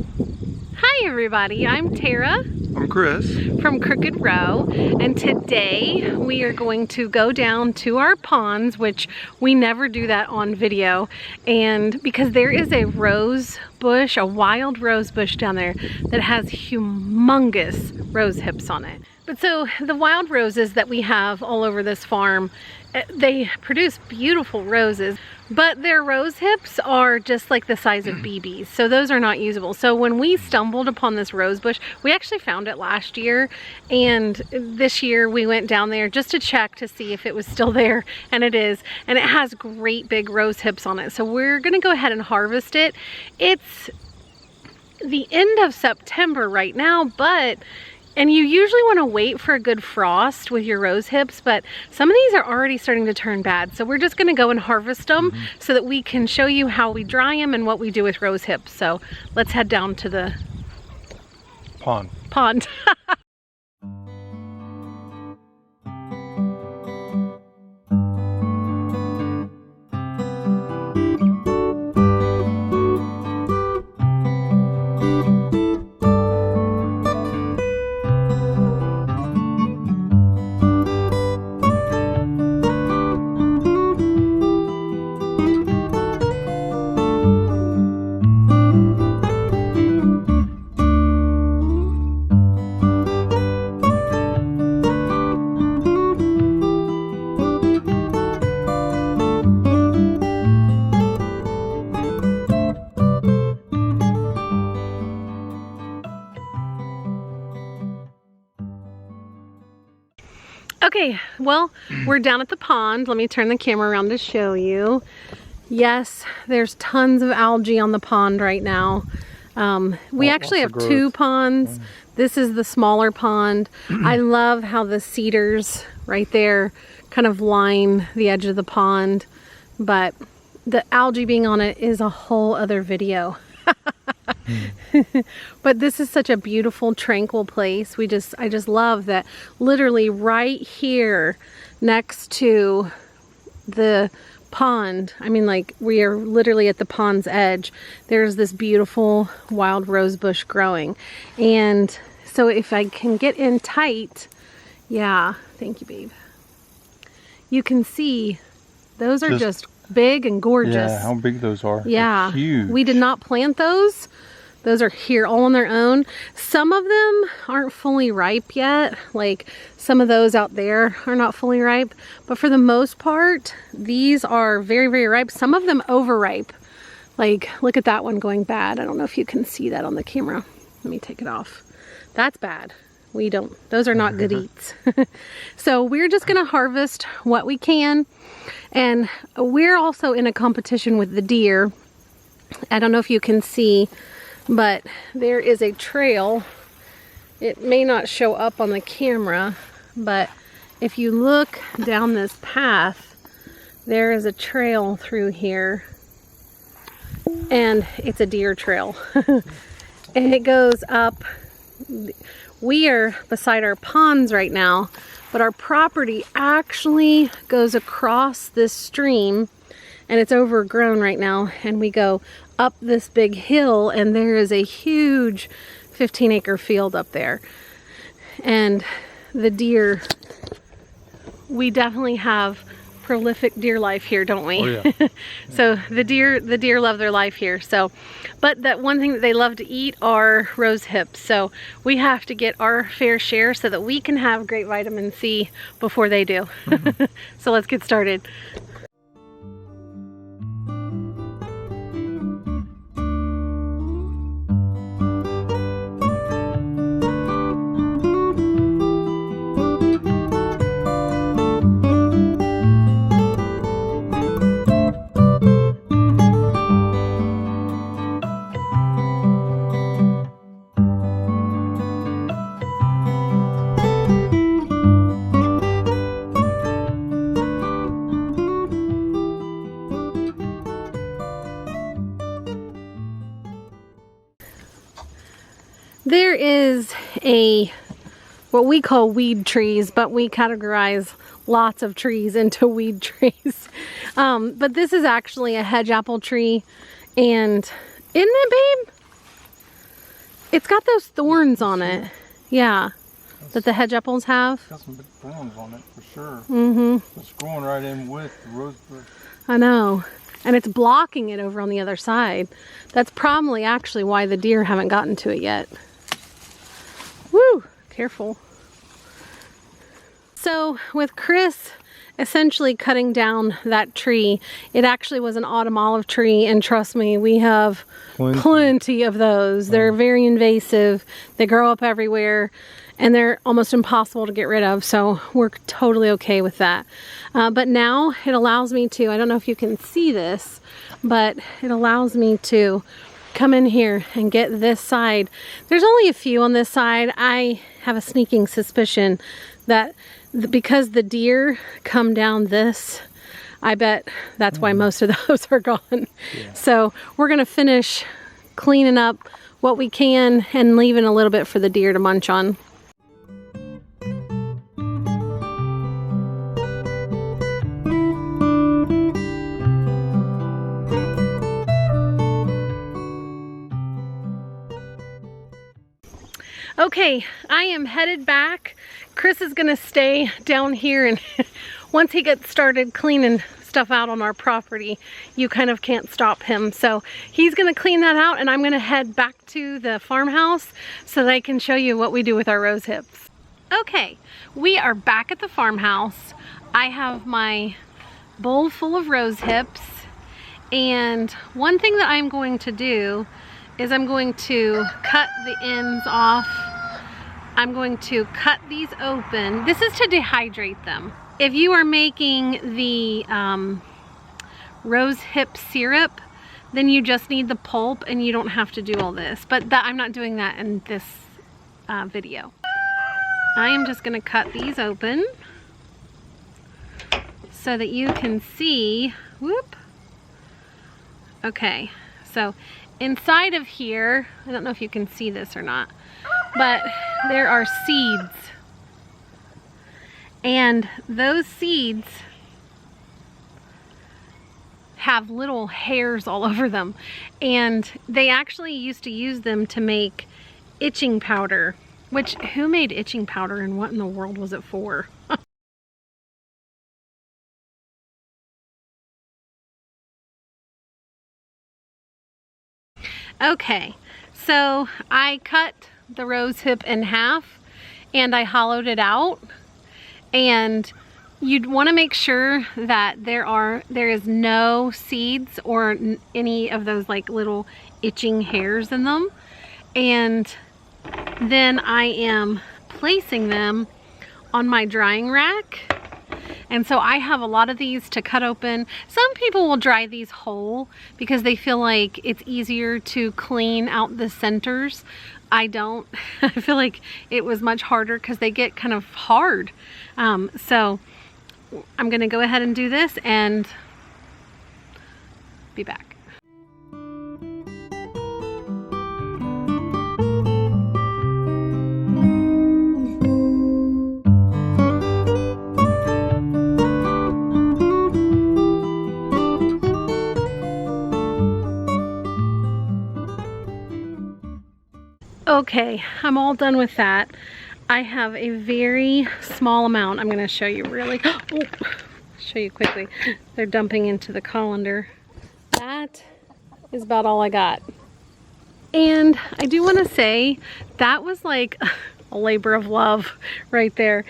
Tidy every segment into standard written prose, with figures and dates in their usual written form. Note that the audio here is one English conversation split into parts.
Hi everybody, I'm Tara. I'm Chris. From Crooked Row, and today we are going to go down to our ponds, which we never do that on video, and because there is a rose bush, a wild rose bush down there that has humongous rose hips on it. But so the wild roses that we have all over this farm, they produce beautiful roses, but their rose hips are just like the size of BBs, so those are not usable. So when we stumbled upon this rose bush, we actually found it last year, and this year we went down there just to check to see if it was still there, and it is, and it has great big rose hips on it. So we're gonna go ahead and harvest it. It's the end of September right now, and you usually want to wait for a good frost with your rose hips, but some of these are already starting to turn bad. So we're just going to go and harvest them so that we can show you how we dry them and what we do with rose hips. So let's head down to the pond. Okay, well, we're down at the pond. Let me turn the camera around to show you. Yes, there's tons of algae on the pond right now. We actually have two ponds. This is the smaller pond. I love how the cedars right there kind of line the edge of the pond, but the algae being on it is a whole other video. But this is such a beautiful, tranquil place. I just love that literally right here next to the pond, I mean, like, we are literally at the pond's edge, there's this beautiful wild rose bush growing. And so if I can get in tight, yeah, thank you, babe. You can see those are just big and gorgeous. Yeah, how big those are. Yeah, they're huge. We did not plant those. Those are here all on their own. Some of them aren't fully ripe yet. Like some of those out there are not fully ripe. But for the most part, these are very, very ripe. Some of them overripe. Like, look at that one going bad. I don't know if you can see that on the camera. Let me take it off. That's bad. Those are not good eats. So we're just gonna harvest what we can. And we're also in a competition with the deer. I don't know if you can see, but there is a trail. It may not show up on the camera, but if you look down this path, there is a trail through here, and it's a deer trail. And it goes up. We are beside our ponds right now, but our property actually goes across this stream, and it's overgrown right now, and we go up this big hill, and there is a huge 15-acre field up there. And the deer, we definitely have prolific deer life here, don't we? Oh, yeah. So the deer love their life here. So, but that one thing that they love to eat are rose hips. So we have to get our fair share so that we can have great vitamin C before they do. So let's get started. There is what we call weed trees, but we categorize lots of trees into weed trees. But this is actually a hedge apple tree, and isn't it, babe? It's got those thorns on it. Yeah. That the hedge apples have. Got some big thorns on it for sure. Mm-hmm. It's growing right in with the rose bush. I know. And it's blocking it over on the other side. That's probably actually why the deer haven't gotten to it yet. Woo! Careful. So with Chris essentially cutting down that tree, it actually was an autumn olive tree, and trust me, we have plenty of those. They're very invasive. They grow up everywhere and they're almost impossible to get rid of, so we're totally okay with that. But now it allows me to, I don't know if you can see this, but it allows me to come in here and get this side. There's only a few on this side. I have a sneaking suspicion that because the deer come down this, I bet that's why most of those are gone. Yeah. So we're gonna finish cleaning up what we can and leaving a little bit for the deer to munch on. Okay, I am headed back. Chris is gonna stay down here, and once he gets started cleaning stuff out on our property, you kind of can't stop him. So he's gonna clean that out, and I'm gonna head back to the farmhouse so that I can show you what we do with our rose hips. Okay, we are back at the farmhouse. I have my bowl full of rose hips, and one thing that I'm going to do is I'm going to cut the ends off. I'm going to cut these open. This is to dehydrate them. If you are making the rose hip syrup, then you just need the pulp and you don't have to do all this. But I'm not doing that in this video. I am just gonna cut these open so that you can see, whoop. Okay, so inside of here, I don't know if you can see this or not, but there are seeds. And those seeds have little hairs all over them. And they actually used to use them to make itching powder, which who made itching powder and what in the world was it for? Okay, so I cut the rose hip in half and I hollowed it out, and you'd want to make sure that there is no seeds or any of those like little itching hairs in them. And then I am placing them on my drying rack. And so I have a lot of these to cut open. Some people will dry these whole because they feel like it's easier to clean out the centers. I don't. I feel like it was much harder because they get kind of hard. So I'm gonna go ahead and do this and be back. Okay, I'm all done with that. I have a very small amount. I'm going to show you really, show you quickly. They're dumping into the colander. That is about all I got. And I do want to say that was like a labor of love right there.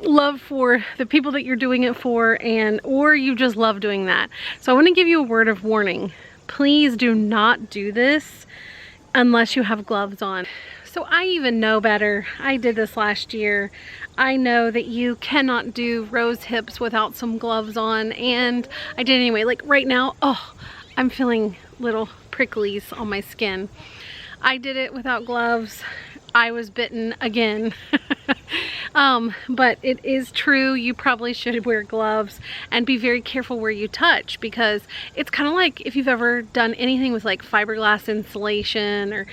Love for the people that you're doing it for, or you just love doing that. So I want to give you a word of warning. Please do not do this unless you have gloves on. So I even know better. I did this last year. I know that you cannot do rose hips without some gloves on, and I did anyway. Like right now, oh, I'm feeling little pricklies on my skin. I did it without gloves. I was bitten again. But it is true, you probably should wear gloves and be very careful where you touch, because it's kind of like if you've ever done anything with like fiberglass insulation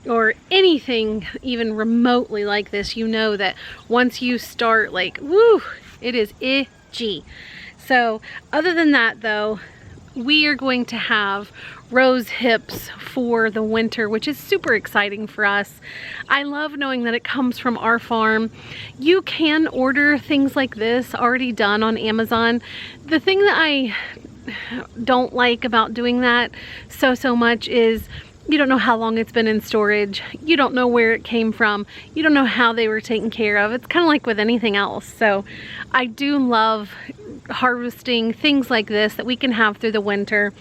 or anything even remotely like this, you know that once you start, like, woo, it is itchy. So other than that though, we are going to have rose hips for the winter, which is super exciting for us. I love knowing that it comes from our farm. You can order things like this already done on Amazon. The thing that I don't like about doing that so much is you don't know how long it's been in storage. You don't know where it came from. You don't know how they were taken care of. It's kind of like with anything else. So I do love harvesting things like this that we can have through the winter.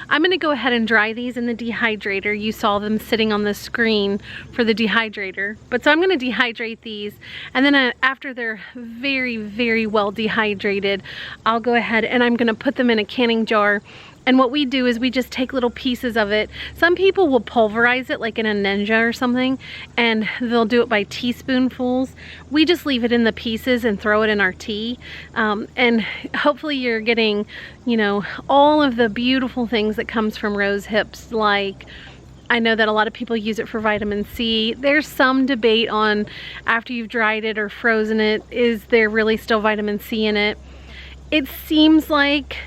I'm going to go ahead and dry these in the dehydrator. You saw them sitting on the screen for the dehydrator. But so I'm going to dehydrate these, and then after they're very well dehydrated, I'll go ahead and I'm going to put them in a canning jar. And what we do is we just take little pieces of it. Some people will pulverize it like in a Ninja or something, and they'll do it by teaspoonfuls. We just leave it in the pieces and throw it in our tea. And hopefully you're getting, you know, all of the beautiful things that comes from rose hips. Like, I know that a lot of people use it for vitamin C. There's some debate on after you've dried it or frozen it, is there really still vitamin C in it? It seems like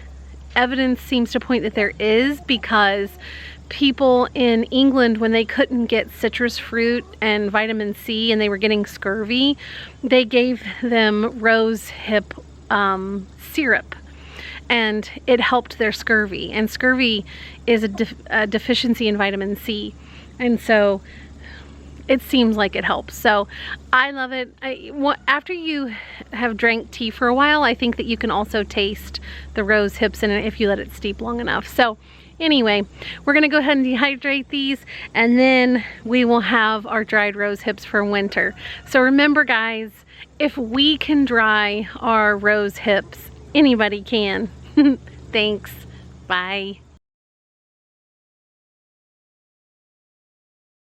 evidence seems to point that there is, because people in England, when they couldn't get citrus fruit and vitamin C and they were getting scurvy, they gave them rose hip syrup, and it helped their scurvy. And scurvy is a deficiency in vitamin C, and so it seems like it helps. So I love it. After you have drank tea for a while, I think that you can also taste the rose hips in it if you let it steep long enough. So anyway, we're gonna go ahead and dehydrate these, and then we will have our dried rose hips for winter. So remember guys, if we can dry our rose hips, anybody can. Thanks, bye.